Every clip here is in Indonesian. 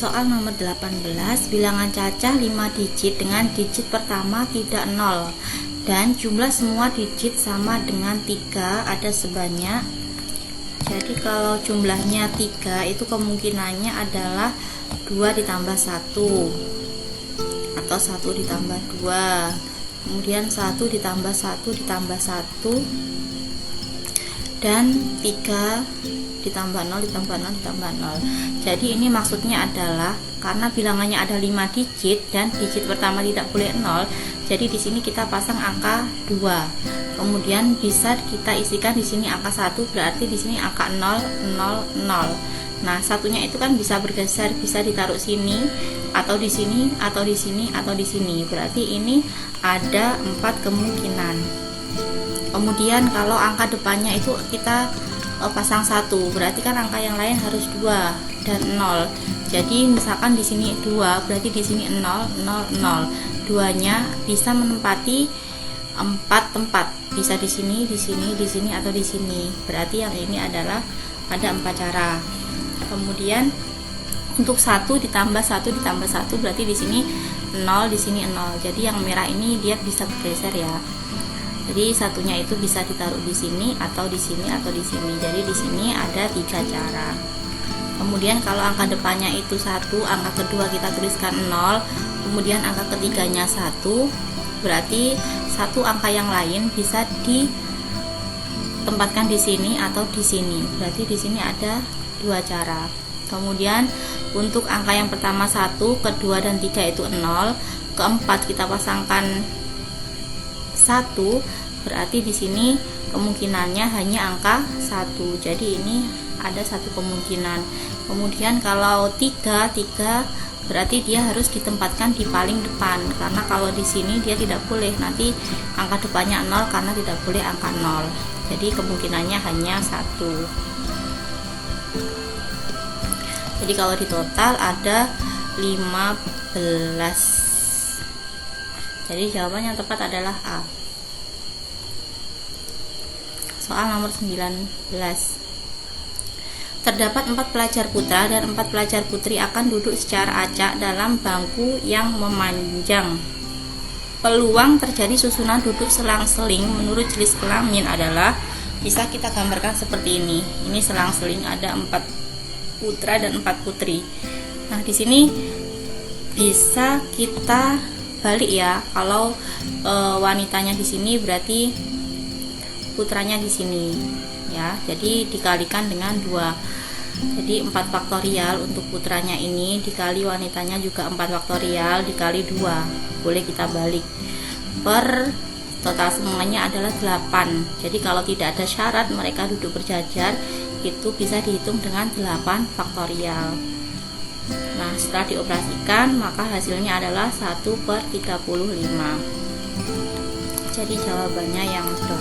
Soal nomor 18, bilangan cacah 5 digit dengan digit pertama tidak 0 dan jumlah semua digit sama dengan 3 ada sebanyak. Jadi kalau jumlahnya 3 itu kemungkinannya adalah 2 ditambah 1 atau 1 ditambah 2, kemudian 1 ditambah 1 ditambah 1 dan 3 ditambah 0 ditambah 0 ditambah 0. Jadi ini maksudnya adalah karena bilangannya ada 5 digit dan digit pertama tidak boleh 0, jadi di sini kita pasang angka 2. Kemudian bisa kita isikan di sini angka 1, berarti di sini angka 0 0 0. Nah, satunya itu kan bisa bergeser, bisa ditaruh sini atau di sini atau di sini atau di sini. Berarti ini ada 4 kemungkinan. Kemudian kalau angka depannya itu kita pasang 1, berarti kan angka yang lain harus 2 dan 0. Jadi misalkan di sini 2, berarti di sini 0 0 0. Duanya bisa menempati 4 tempat. Bisa di sini, di sini, di sini atau di sini. Berarti yang ini adalah ada 4 cara. Kemudian untuk 1 ditambah 1 ditambah 1 berarti di sini 0, di sini 0. Jadi yang merah ini dia bisa bergeser ya. Jadi satunya itu bisa ditaruh di sini atau di sini atau di sini. Jadi di sini ada 3 cara. Kemudian kalau angka depannya itu 1, angka kedua kita tuliskan 0, kemudian angka ketiganya 1, berarti satu angka yang lain bisa ditempatkan di sini atau di sini. Berarti di sini ada 2 cara. Kemudian untuk angka yang pertama 1, kedua dan 3 itu 0, keempat kita pasangkan 1, berarti di sini kemungkinannya hanya angka 1. Jadi ini ada 1 kemungkinan. Kemudian kalau 3 berarti dia harus ditempatkan di paling depan, karena kalau di sini dia tidak boleh, nanti angka depannya 0 karena tidak boleh angka 0. Jadi kemungkinannya hanya 1. Jadi kalau di total ada 15. Jadi jawaban yang tepat adalah A. Soal nomor 19. Terdapat 4 pelajar putra dan 4 pelajar putri akan duduk secara acak dalam bangku yang memanjang. Peluang terjadi susunan duduk selang-seling menurut jenis kelamin adalah, bisa kita gambarkan seperti ini. Ini selang-seling ada 4 putra dan 4 putri. Nah, di sini bisa kita balik ya. Kalau wanitanya di sini berarti putranya di sini ya. Jadi dikalikan dengan 2. Jadi 4 faktorial untuk putranya ini dikali wanitanya juga 4 faktorial dikali 2. Boleh kita balik. Per total semuanya adalah 8. Jadi kalau tidak ada syarat mereka duduk berjajar, itu bisa dihitung dengan 8 faktorial. Nah, setelah dioperasikan maka hasilnya adalah 1/35. Jadi jawabannya yang D.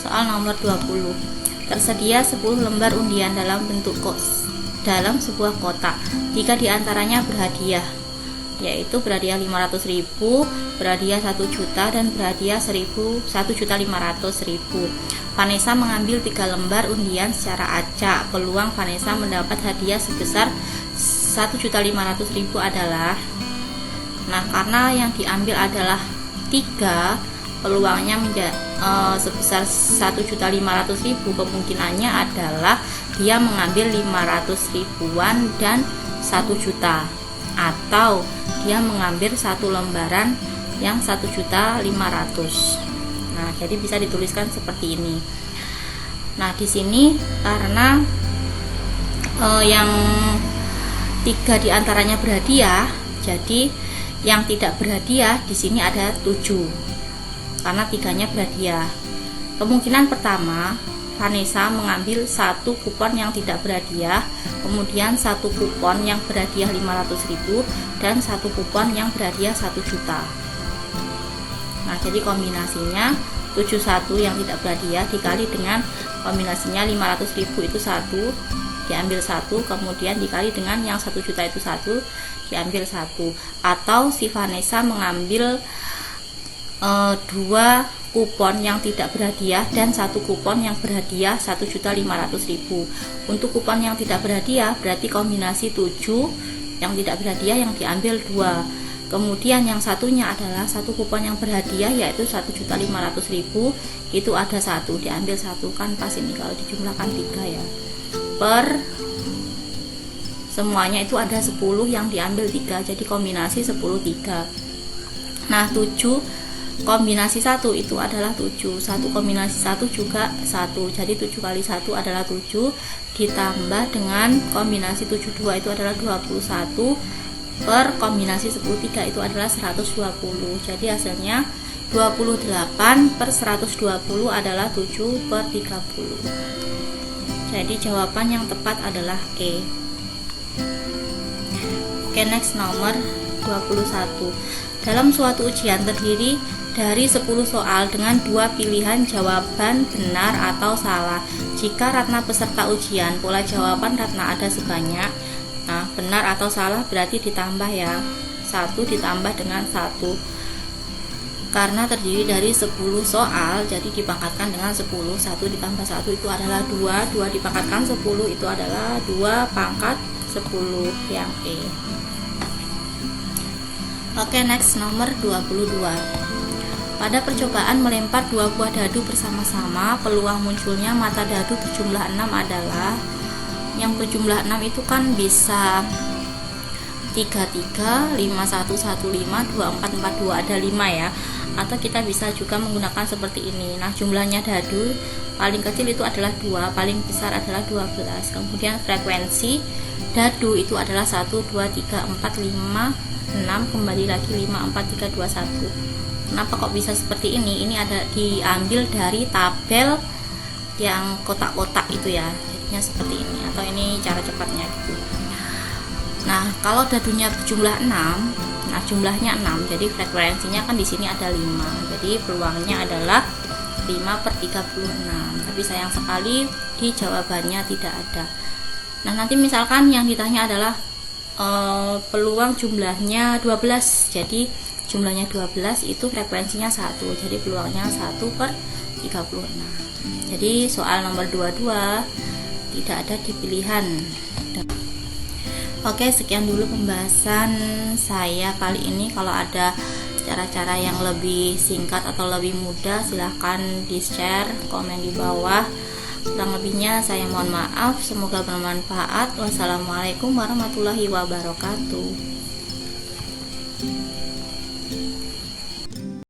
Soal nomor 20. Tersedia 10 lembar undian dalam bentuk dalam sebuah kotak. 3 diantaranya berhadiah, yaitu berhadiah 500.000, berhadiah 1 juta, dan berhadiah 1.500.000. Vanessa mengambil 3 lembar undian secara acak. Peluang Vanessa mendapat hadiah sebesar 1.500.000 adalah, nah karena yang diambil adalah 3, peluangnya sebesar 1.500.000, kemungkinannya adalah dia mengambil 500.000-an dan 1 juta, atau dia mengambil 1 lembaran yang 1.500.000. Nah, jadi bisa dituliskan seperti ini. Nah, di sini karena yang 3 diantaranya berhadiah, jadi yang tidak berhadiah di sini ada 7. Karena 3-nya berhadiah. Kemungkinan pertama, Vanessa mengambil 1 kupon yang tidak berhadiah, kemudian 1 kupon yang berhadiah 500.000 dan 1 kupon yang berhadiah 1 juta. Nah, jadi kombinasinya 71 yang tidak berhadiah dikali dengan kombinasinya 500.000 itu 1, diambil 1, kemudian dikali dengan yang 1 juta itu 1, diambil 1. Atau si Vanessa mengambil 2 kupon yang tidak berhadiah dan 1 kupon yang berhadiah 1.500.000. Untuk kupon yang tidak berhadiah berarti kombinasi 7, yang tidak berhadiah yang diambil 2. Kemudian yang satunya adalah 1 kupon yang berhadiah yaitu 1.500.000, itu ada 1, diambil 1, kan pas ini kalau dijumlahkan 3 ya. Per semuanya itu ada 10 yang diambil 3, jadi kombinasi 10 3. Nah 7 kombinasi 1 itu adalah 7, 1 kombinasi 1 juga 1, jadi 7 kali 1 adalah 7, ditambah dengan kombinasi 72 itu adalah 21, per kombinasi 10 3 itu adalah 120, jadi hasilnya 28 per 120 adalah 7 per 30. Jadi jawaban yang tepat adalah E. Oke, next nomor 21. Dalam suatu ujian terdiri dari 10 soal dengan 2 pilihan jawaban benar atau salah. Jika Ratna peserta ujian, pola jawaban Ratna ada sebanyak, nah benar atau salah berarti ditambah ya, 1 ditambah dengan 1. Karena terdiri dari 10 soal, jadi dipangkatkan dengan 10, 1 ditambah 1 itu adalah 2, 2 dipangkatkan 10 itu adalah 2 pangkat 10, yang E. Oke, next nomor 22. Pada percobaan melempar 2 buah dadu bersama-sama, peluang munculnya mata dadu berjumlah 6 adalah, yang berjumlah 6 itu kan bisa 33, 5115, 2442, ada 5 ya. Atau kita bisa juga menggunakan seperti ini. Nah, jumlahnya dadu paling kecil itu adalah 2, paling besar adalah 12. Kemudian frekuensi dadu itu adalah 1, 2, 3, 4, 5, 6, kembali lagi 5, 4, 3, 2, 1. Kenapa kok bisa seperti ini? Ini ada diambil dari tabel yang kotak-kotak itu ya, jadinya seperti ini, atau ini cara cepatnya gitu. Nah, kalau dadunya berjumlah 6, nah jumlahnya 6, jadi frekuensinya kan di sini ada 5, jadi peluangnya adalah 5 per 36. Tapi sayang sekali di jawabannya tidak ada. Nah, nanti misalkan yang ditanya adalah peluang jumlahnya 12, jadi jumlahnya 12 itu frekuensinya 1, jadi peluangnya 1 per 36. Jadi soal nomor 22 tidak ada di pilihan. Oke, sekian dulu pembahasan saya kali ini. Kalau ada cara-cara yang lebih singkat atau lebih mudah, silahkan di share, komen di bawah. Kurang lebihnya saya mohon maaf, semoga bermanfaat. Wassalamualaikum warahmatullahi wabarakatuh.